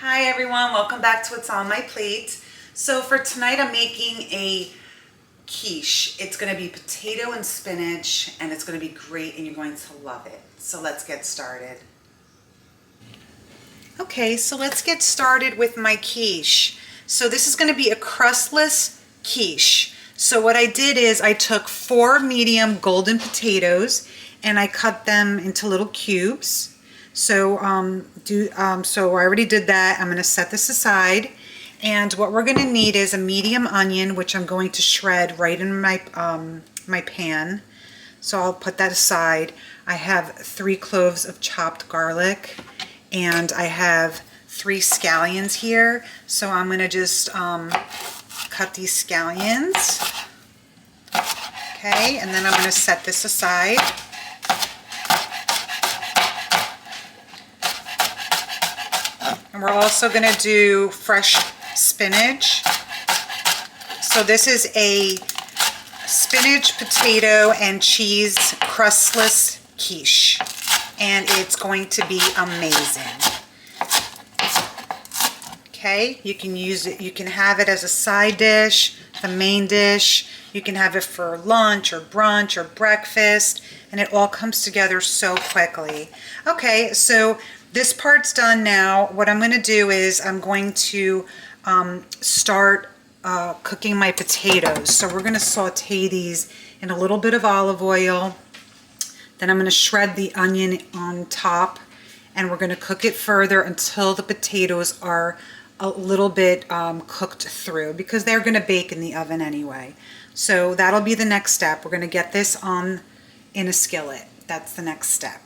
Hi everyone, welcome back to What's on My Plate. So for tonight I'm making a quiche. It's going to be potato and spinach and it's going to be great and you're going to love it. So let's get started. Okay, so let's get started with my quiche. So this is going to be a crustless quiche. So what I did is I took 4 medium golden potatoes and I cut them into little cubes. So so I already did that. I'm going to set this aside, and what we're going to need is a medium onion, which I'm going to shred right in my my pan. So I'll put that aside. I have 3 cloves of chopped garlic, and I have 3 scallions here. So I'm going to just cut these scallions. Okay, and then I'm going to set this aside. And we're also going to do fresh spinach. So this is a spinach, potato, and cheese crustless quiche. And it's going to be amazing. Okay, you can use it, you can have it as a side dish, the main dish. You can have it for lunch or brunch or breakfast. And it all comes together so quickly. Okay, so this part's done now. What I'm going to do is I'm going to start cooking my potatoes. So we're going to saute these in a little bit of olive oil. Then I'm going to shred the onion on top, and we're going to cook it further until the potatoes are a little bit cooked through, because they're going to bake in the oven anyway. So that'll be the next step. We're going to get this on in a skillet. That's the next step.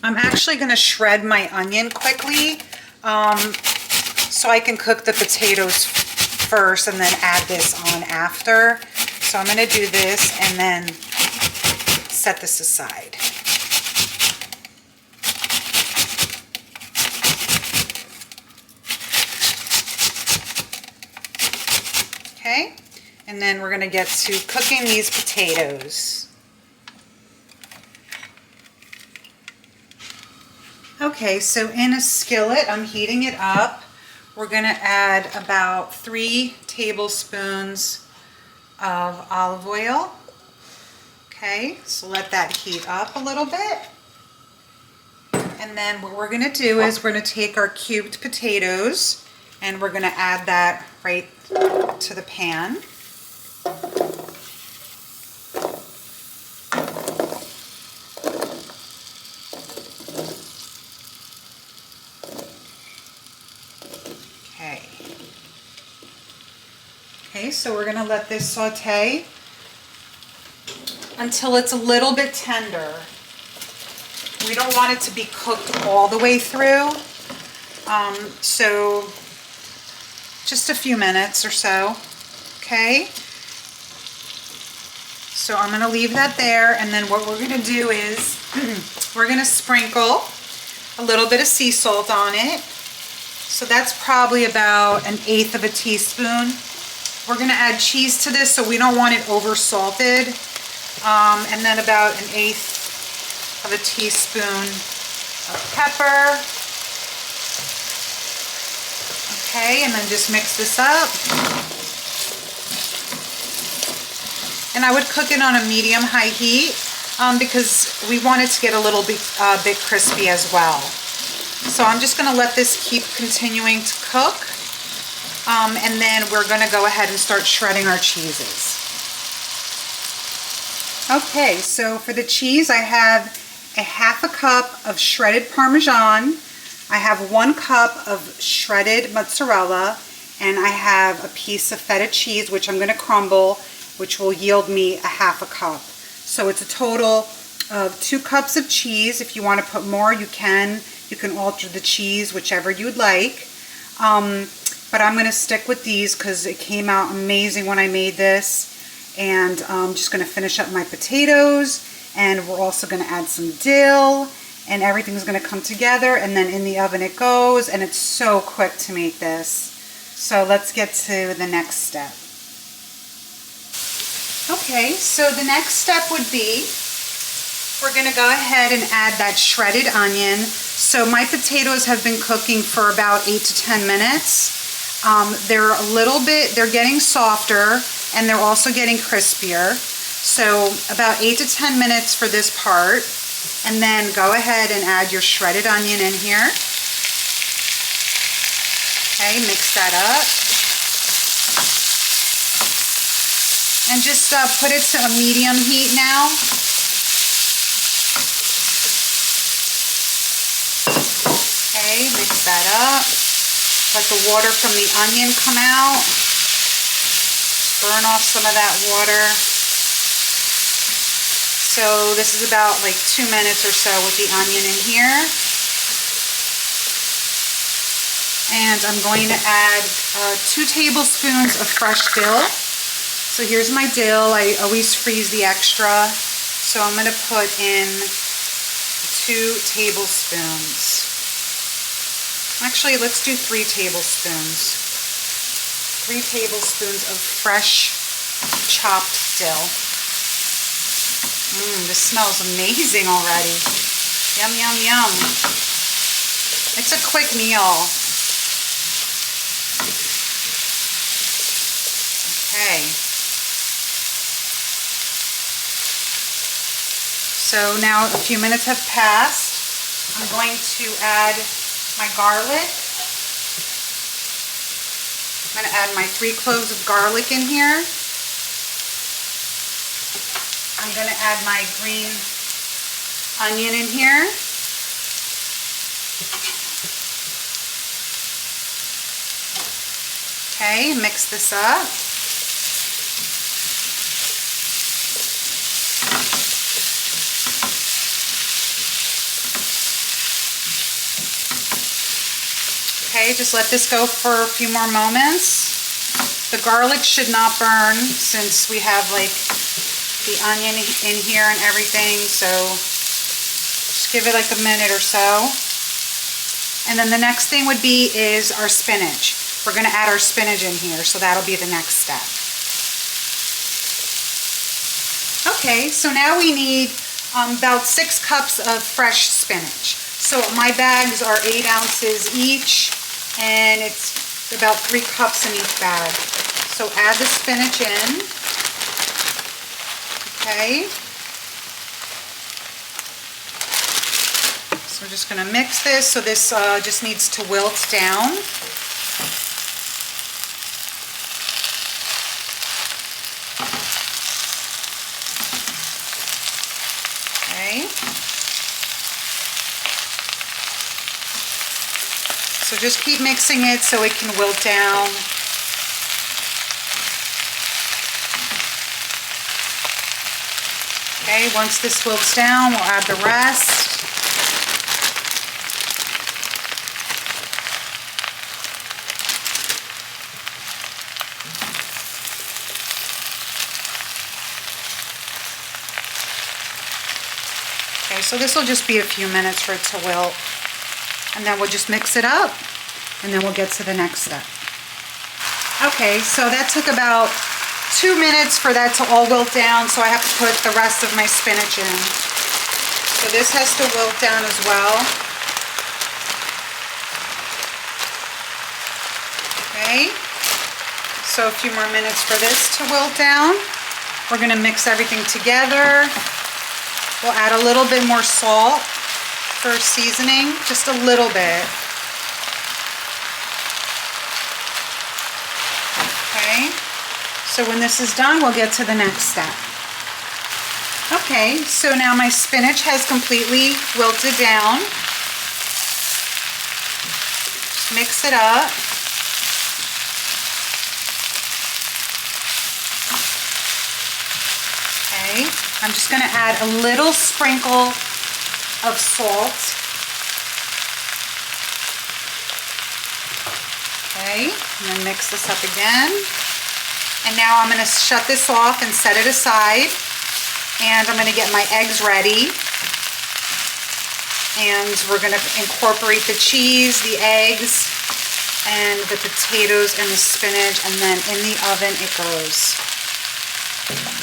I'm actually going to shred my onion quickly so I can cook the potatoes first and then add this on after. So I'm going to do this and then set this aside. Okay, and then we're going to get to cooking these potatoes. Okay, so in a skillet, I'm heating it up. We're going to add about 3 tablespoons of olive oil. Okay, so let that heat up a little bit. And then what we're going to do is we're going to take our cubed potatoes and we're going to add that right to the pan. Okay, so we're going to let this saute until it's a little bit tender. We don't want it to be cooked all the way through, so just a few minutes or so. Okay, so I'm going to leave that there, and then what we're going to do is we're going to sprinkle a little bit of sea salt on it. So that's probably about 1/8 of a teaspoon. We're going to add cheese to this, so we don't want it over salted. And then about 1/8 of a teaspoon of pepper. Okay, and then just mix this up. And I would cook it on a medium-high heat because we want it to get a little bit crispy as well. So I'm just going to let this keep continuing to cook. And then we're going to go ahead and start shredding our cheeses. Okay, so for the cheese, I have a 1/2 cup of shredded parmesan. I have 1 cup of shredded mozzarella, and I have a piece of feta cheese, which I'm going to crumble, which will yield me a 1/2 cup. So it's a total of 2 cups of cheese. If you want to put more, you can. You can alter the cheese, whichever you'd like. But I'm going to stick with these because it came out amazing when I made this. And I'm just going to finish up my potatoes. And we're also going to add some dill. And everything's going to come together. And then in the oven it goes. And it's so quick to make this. So let's get to the next step. Okay, so the next step would be We're gonna go ahead and add that shredded onion. So my potatoes have been cooking for about 8 to 10 minutes. They're getting softer and they're also getting crispier. So about 8 to 10 minutes for this part. And then go ahead and add your shredded onion in here. Okay, mix that up. And just put it to a medium heat now. Okay, mix that up. Let the water from the onion come out. Burn off some of that water. So this is about like 2 minutes or so with the onion in here. And I'm going to add 2 tablespoons of fresh dill. So here's my dill. I always freeze the extra. So I'm going to put in 2 tablespoons. Actually, let's do 3 tablespoons. 3 tablespoons of fresh chopped dill. This smells amazing already. Yum, yum, yum. It's a quick meal. Okay. So now a few minutes have passed. I'm going to add my garlic. I'm going to add my 3 cloves of garlic in here. I'm going to add my green onion in here. Okay, mix this up. Okay, just let this go for a few more moments. The garlic should not burn since we have like the onion in here and everything, so just give it like a minute or so. And then the next thing would be is our spinach. We're going to add our spinach in here, so that'll be the next step. Okay, so now we need about 6 cups of fresh spinach. So my bags are 8 ounces each, and it's about 3 cups in each bag. So add the spinach in. Okay. So we're just going to mix this. So this just needs to wilt down. Okay. So just keep mixing it so it can wilt down. Okay, once this wilts down, we'll add the rest. Okay, so this will just be a few minutes for it to wilt. And then we'll just mix it up, and then we'll get to the next step. Okay, so that took about 2 minutes for that to all wilt down, so I have to put the rest of my spinach in. So this has to wilt down as well. Okay, so a few more minutes for this to wilt down. We're going to mix everything together. We'll add a little bit more salt for seasoning, just a little bit. Okay. So when this is done, we'll get to the next step. Okay, so now my spinach has completely wilted down. Just mix it up. Okay, I'm just going to add a little sprinkle of salt. Okay, and then mix this up again. And now I'm going to shut this off and set it aside. And I'm going to get my eggs ready. And we're going to incorporate the cheese, the eggs, and the potatoes and the spinach, and then in the oven it goes.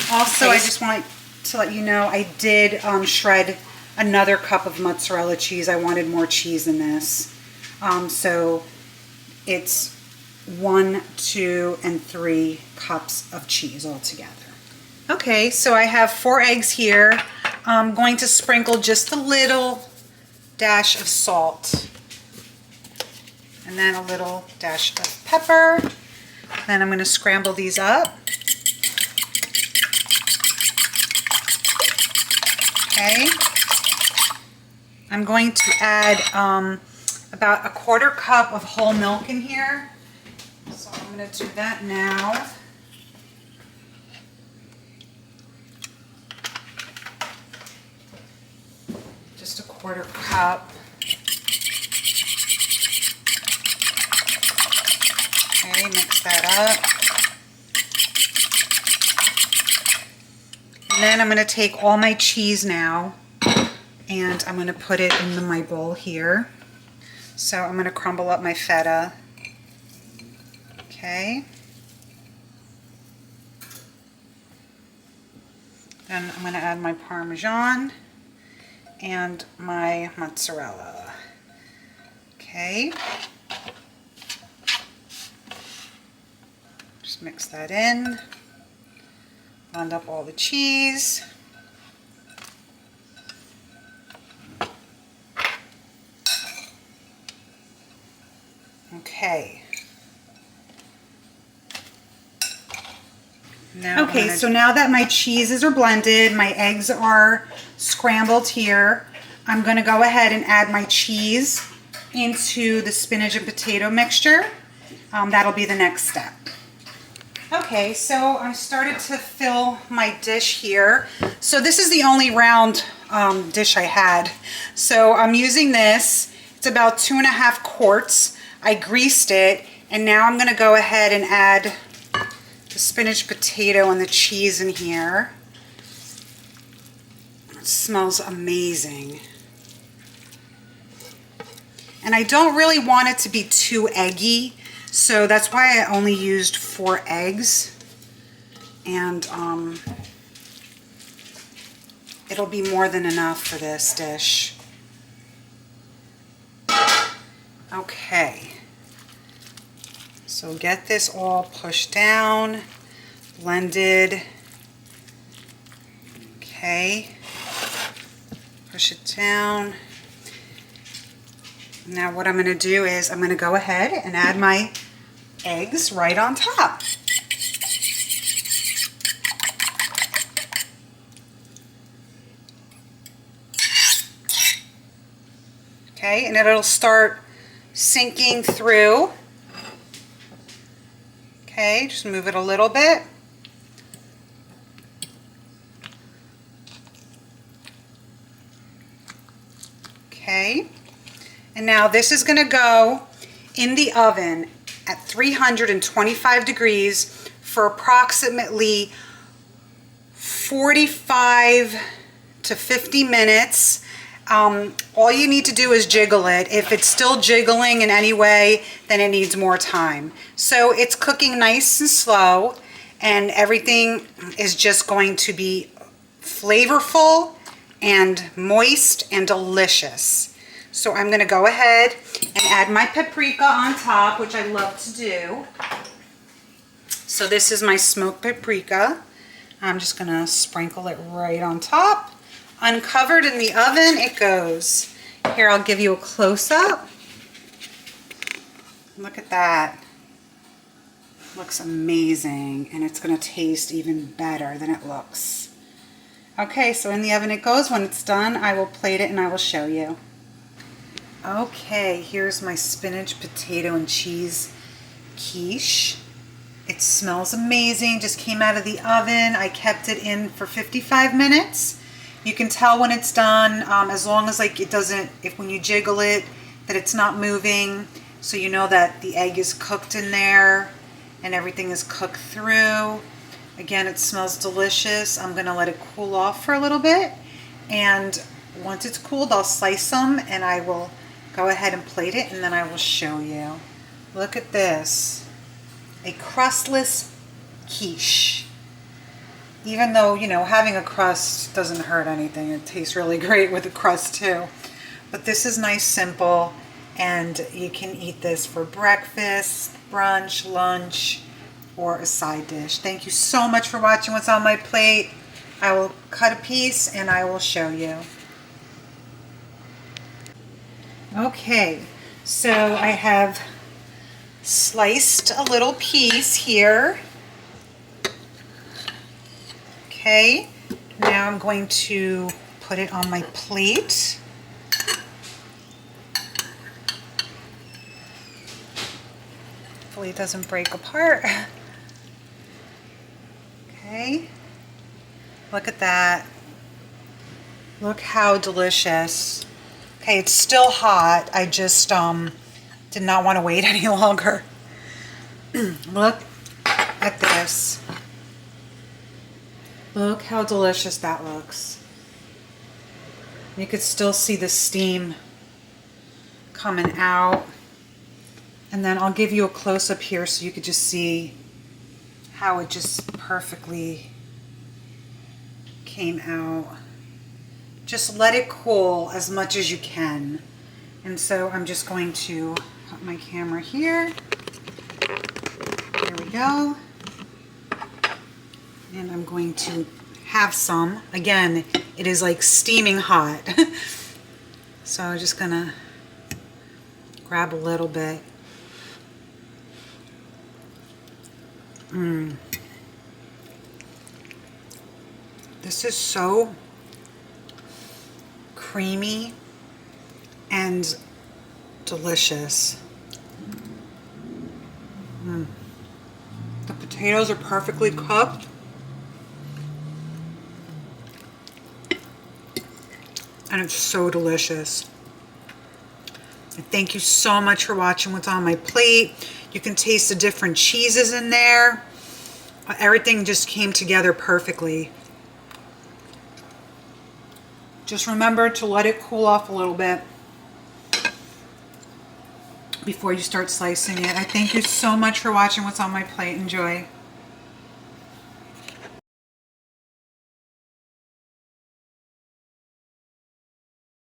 Also, I just want to let you know, I did shred another cup of mozzarella cheese. I wanted more cheese in this. So it's 1, 2, and 3 cups of cheese altogether. Okay, so I have 4 eggs here. I'm going to sprinkle just a little dash of salt. And then a little dash of pepper. Then I'm going to scramble these up. Okay. I'm going to add about a 1/4 cup of whole milk in here. So I'm going to do that now. Just a 1/4 cup. Okay, mix that up. And then I'm going to take all my cheese now and I'm going to put it in my bowl here. So I'm going to crumble up my feta. Okay. Then I'm going to add my parmesan and my mozzarella. Okay. Just mix that in. Blend up all the cheese. Okay. Okay, so now that my cheeses are blended, my eggs are scrambled here, I'm going to go ahead and add my cheese into the spinach and potato mixture. That'll be the next step. Okay, so I started to fill my dish here. So this is the only round dish I had. So I'm using this. It's about 2.5 quarts. I greased it, and now I'm going to go ahead and add the spinach, potato, and the cheese in here. It smells amazing. And I don't really want it to be too eggy, so that's why I only used 4 eggs. And it'll be more than enough for this dish. Okay. So get this all pushed down, blended. Okay. Push it down. Now what I'm going to do is I'm going to go ahead and add my eggs right on top. Okay, and it'll start sinking through. Okay, just move it a little bit. Okay, and now this is going to go in the oven at 325 degrees for approximately 45 to 50 minutes. All you need to do is jiggle it. If it's still jiggling in any way, then it needs more time. So it's cooking nice and slow, and everything is just going to be flavorful and moist and delicious. So I'm going to go ahead and add my paprika on top, which I love to do. So this is my smoked paprika. I'm just going to sprinkle it right on top. Uncovered in the oven it goes. Here, I'll give you a close-up. Look at that. Looks amazing, and it's going to taste even better than it looks. Okay, so in the oven it goes. When it's done, I will plate it and I will show you. Okay, here's my spinach, potato, and cheese quiche. It smells amazing. Just came out of the oven. I kept it in for 55 minutes. You can tell when it's done, as long as like it doesn't, if when you jiggle it, that it's not moving, so you know that the egg is cooked in there and everything is cooked through. Again, it smells delicious. I'm gonna let it cool off for a little bit, and once it's cooled, I'll slice them and I will go ahead and plate it, and then I will show you. Look at this, a crustless quiche. Even though, you know, having a crust doesn't hurt anything. It tastes really great with a crust too. But this is nice, simple, and you can eat this for breakfast, brunch, lunch, or a side dish. Thank you so much for watching what's on my plate. I will cut a piece and I will show you. Okay, so I have sliced a little piece here. Okay, now I'm going to put it on my plate. Hopefully it doesn't break apart. Okay, look at that. Look how delicious. Okay, it's still hot. I just did not want to wait any longer. Look at this. Look how delicious that looks. You could still see the steam coming out. And then I'll give you a close-up here so you could just see how it just perfectly came out. Just let it cool as much as you can. And so I'm just going to put my camera here. There we go. And I'm going to have some. Again, it is like steaming hot. So I'm just gonna grab a little bit. This is so creamy and delicious. The potatoes are perfectly cooked. And it's so delicious. And thank you so much for watching what's on my plate. You can taste the different cheeses in there. Everything just came together perfectly. Just remember to let it cool off a little bit before you start slicing it. I thank you so much for watching what's on my plate. Enjoy.